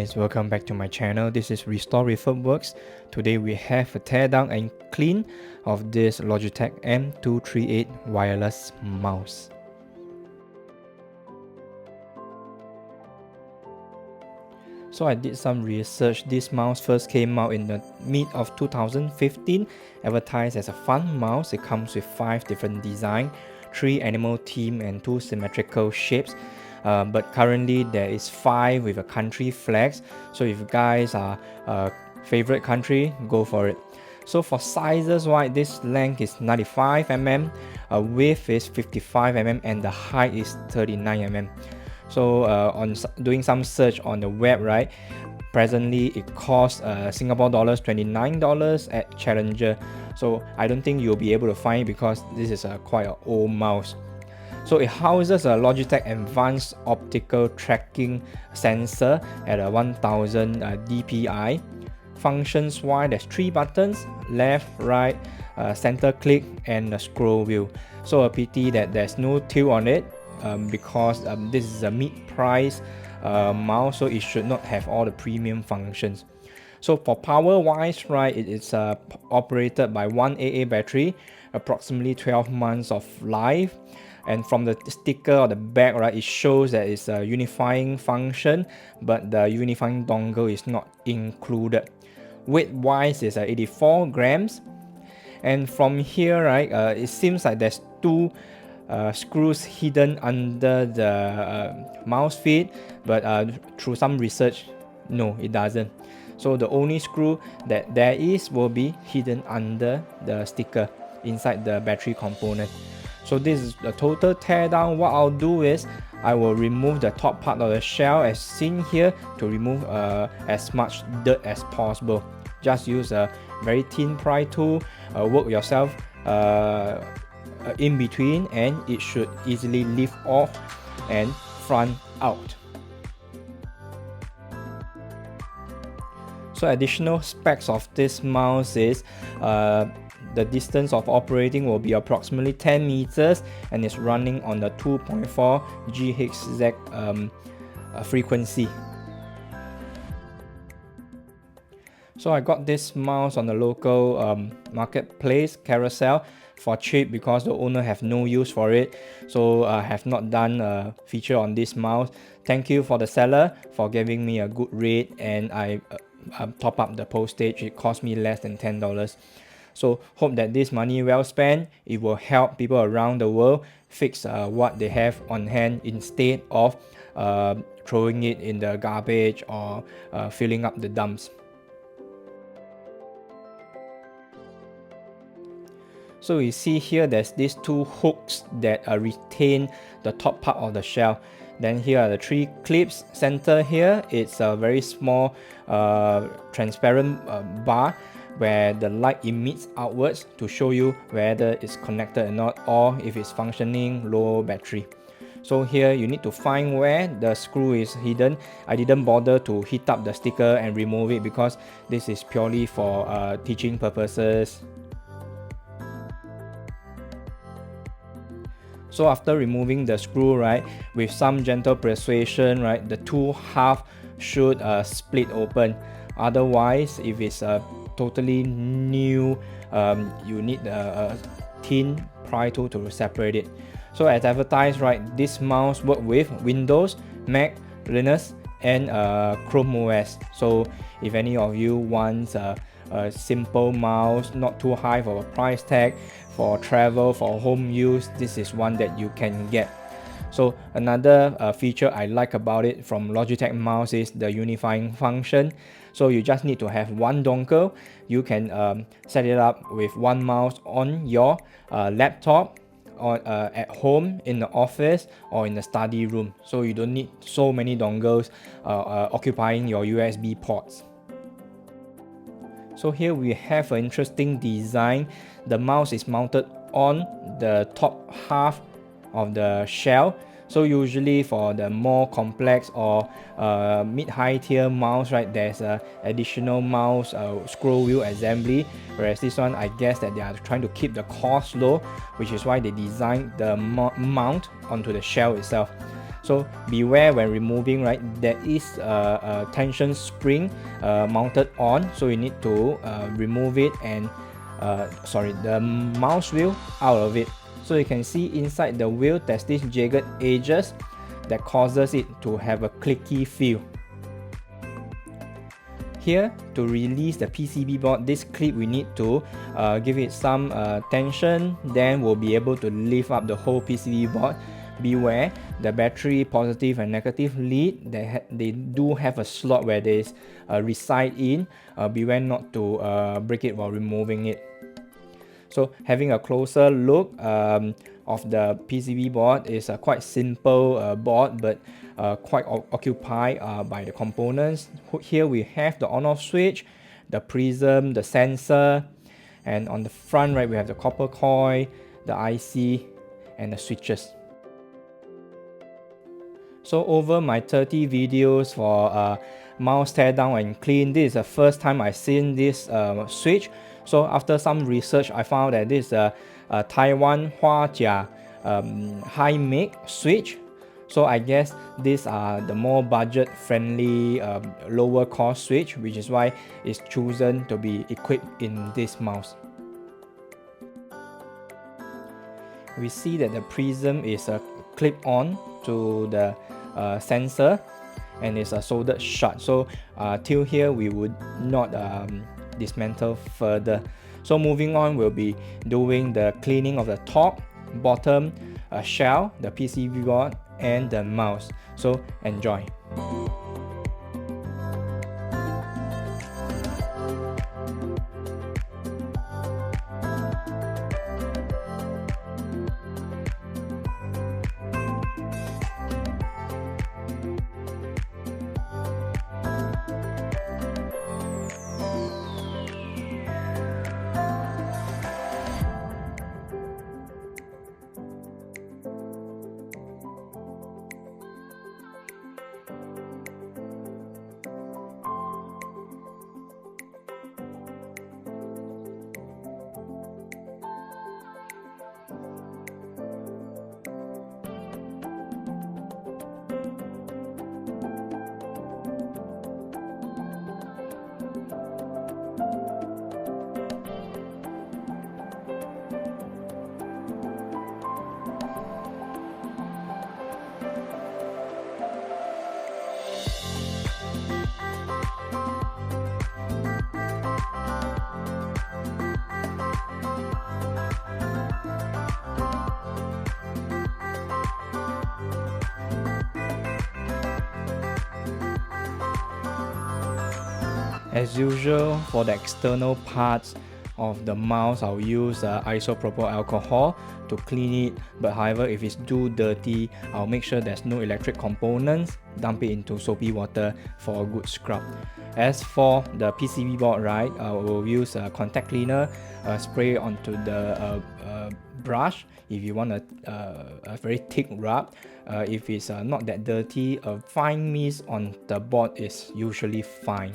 guys, welcome back to my channel. This is Restore Refurb Works. Today we have a teardown and clean of this Logitech M238 wireless mouse. So I did some research. This mouse first came out in the mid of 2015, advertised as a fun mouse. It comes with 5 different designs, 3 animal theme and 2 symmetrical shapes. But currently there is 5 with a country flags. So if you guys are favorite country, go for it. So for sizes, right, this length is 95 mm, width is 55 mm, and the height is 39 mm. So on doing some search on the web, right, presently it costs Singapore dollars $29 at Challenger. So I don't think you'll be able to find it because this is quite an old mouse. So it houses a Logitech advanced optical tracking sensor at a 1000 dpi. Functions wise, there's 3 buttons, left, right, center click, and a scroll wheel. So a pity that there's no tilt on it, because this is a mid-price mouse, so it should not have all the premium functions. So for power wise, right, it is operated by 1 AA battery, approximately 12 months of life. And from the sticker or the back, right, it shows that it's a unifying function, but the unifying dongle is not included. Weight wise is 84 grams. And from here, right, it seems like there's 2 screws hidden under the mouse feet, but through some research, no, it doesn't. So the only screw that there is will be hidden under the sticker inside the battery component. So this is the total teardown. What I'll do is I will remove the top part of the shell as seen here to remove as much dirt as possible. Just use a very thin pry tool, work yourself in between, and it should easily lift off and front out. So additional specs of this mouse is the distance of operating will be approximately 10 meters and is running on the 2.4 GHz frequency. So I got this mouse on the local marketplace carousel for cheap because the owner have no use for it. So I have not done a feature on this mouse. Thank you for the seller for giving me a good rate, and I top up the postage. It cost me less than $10. So hope that this money well spent. It will help people around the world fix what they have on hand instead of throwing it in the garbage or filling up the dumps. So you see here there's these 2 hooks that retain the top part of the shell. Then here are the 3 clips. Center here, it's a very small transparent bar where the light emits outwards to show you whether it's connected or not, or if it's functioning, low battery. So here you need to find where the screw is hidden. I didn't bother to heat up the sticker and remove it because this is purely for teaching purposes. So after removing the screw, right, with some gentle persuasion, right, the 2 halves should split open. Otherwise, if it's totally new, you need a thin pry tool to separate it. So as advertised, right, this mouse works with Windows, Mac, Linux, and Chrome OS. So if any of you want a simple mouse, not too high for a price tag, for travel, for home use, this is one that you can get. So another feature I like about it from Logitech mouse is the unifying function. So you just need to have 1 dongle. You can set it up with 1 mouse on your laptop, or at home, in the office, or in the study room. So you don't need so many dongles occupying your USB ports. So here we have an interesting design. The mouse is mounted on the top half of the shell. So usually for the more complex or mid-high tier mouse, right, there's a additional mouse scroll wheel assembly, whereas this one, I guess that they are trying to keep the cost low, which is why they designed the mount onto the shell itself. So beware when removing, right? There is a tension spring mounted on, so you need to remove it and the mouse wheel out of it. So you can see inside the wheel there's these jagged edges that causes it to have a clicky feel. Here, to release the PCB board, this clip we need to give it some tension, then we'll be able to lift up the whole PCB board. Beware, the battery positive and negative lead, they do have a slot where they reside in. Beware not to break it while removing it. So having a closer look of the PCB board is a quite simple board, but quite occupied by the components. Here we have the on-off switch, the prism, the sensor, and on the front, right, we have the copper coil, the IC, and the switches. So over my 30 videos for mouse teardown and clean, this is the first time I've seen this switch. So after some research, I found that this is a Taiwan Huajia high make switch. So I guess these are the more budget friendly, lower cost switch, which is why it's chosen to be equipped in this mouse. We see that the prism is clip on to the sensor and it's soldered shut. So till here we would not dismantle further. So moving on, we'll be doing the cleaning of the top, bottom, shell, the PCB board, and the mouse. So enjoy. As usual, for the external parts of the mouse, I'll use isopropyl alcohol to clean it. But however, if it's too dirty, I'll make sure there's no electric components, dump it into soapy water for a good scrub. As for the PCB board, right, I will use a contact cleaner, spray onto the brush if you want a very thick rub. If it's not that dirty, a fine mist on the board is usually fine.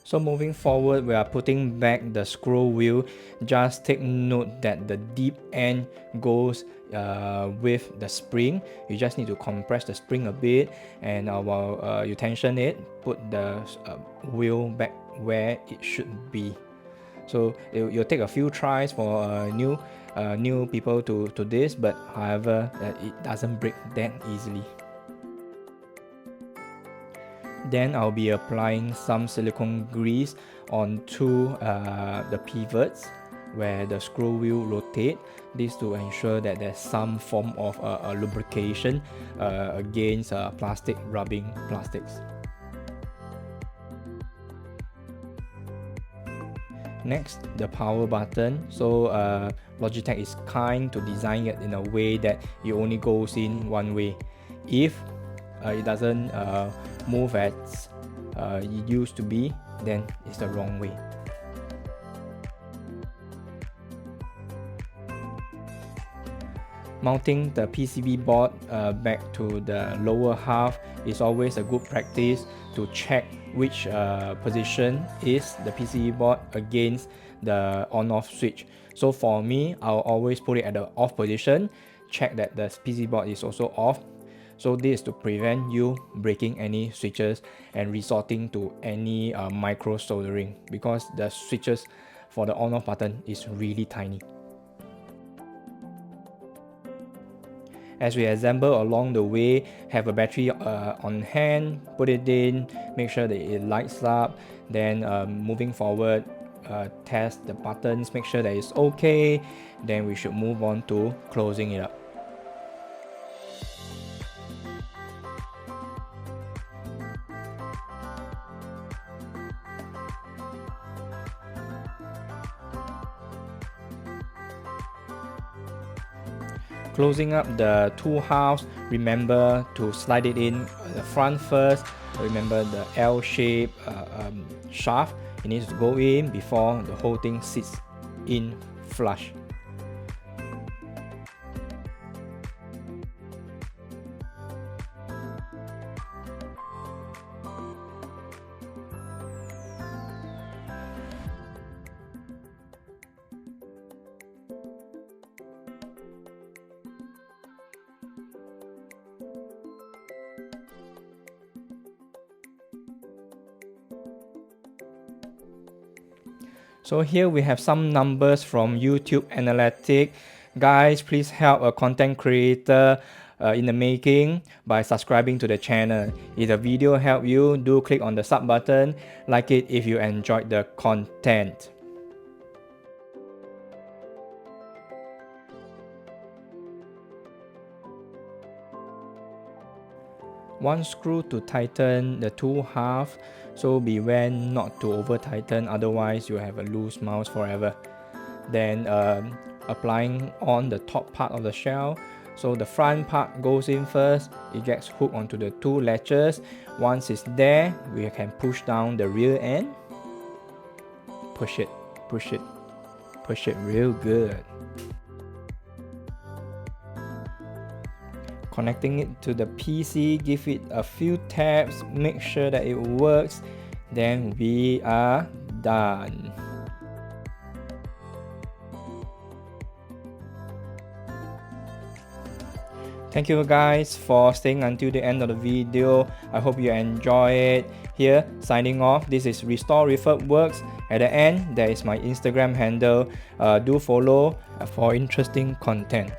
So moving forward, we are putting back the scroll wheel. Just take note that the deep end goes with the spring. You just need to compress the spring a bit, and while you tension it, put the wheel back where it should be. So you'll take a few tries for new people to this, but however, it doesn't break that easily. Then I'll be applying some silicone grease onto the pivots where the scroll wheel rotate. This to ensure that there's some form of lubrication against plastic rubbing plastics. Next, the power button. So Logitech is kind to design it in a way that it only goes in one way. If it doesn't move as it used to be, then it's the wrong way. Mounting the PCB board back to the lower half is always a good practice to check which position is the PCB board against the on-off switch. So for me, I'll always put it at the off position, check that the PCB board is also off. So this is to prevent you breaking any switches and resorting to any micro soldering, because the switches for the on-off button is really tiny. As we assemble along the way, have a battery on hand, put it in, make sure that it lights up, then moving forward, test the buttons, make sure that it's okay, then we should move on to closing it up. Closing up the two halves, remember to slide it in the front first. Remember the L-shape shaft, it needs to go in before the whole thing sits in flush. So here we have some numbers from YouTube Analytics. Guys, please help a content creator in the making by subscribing to the channel. If the video helped you, do click on the sub button, like it if you enjoyed the content. One screw to tighten the two halves, so beware not to over tighten, otherwise you have a loose mouse forever. Then applying on the top part of the shell, so the front part goes in first, it gets hooked onto the two latches. Once it's there, we can push down the rear end, push it real good. Connecting it to the PC, give it a few taps, make sure that it works, then we are done. Thank you guys for staying until the end of the video. I hope you enjoy it. Here, signing off, this is Restore Refurb Works. At the end, there is my Instagram handle. Do follow for interesting content.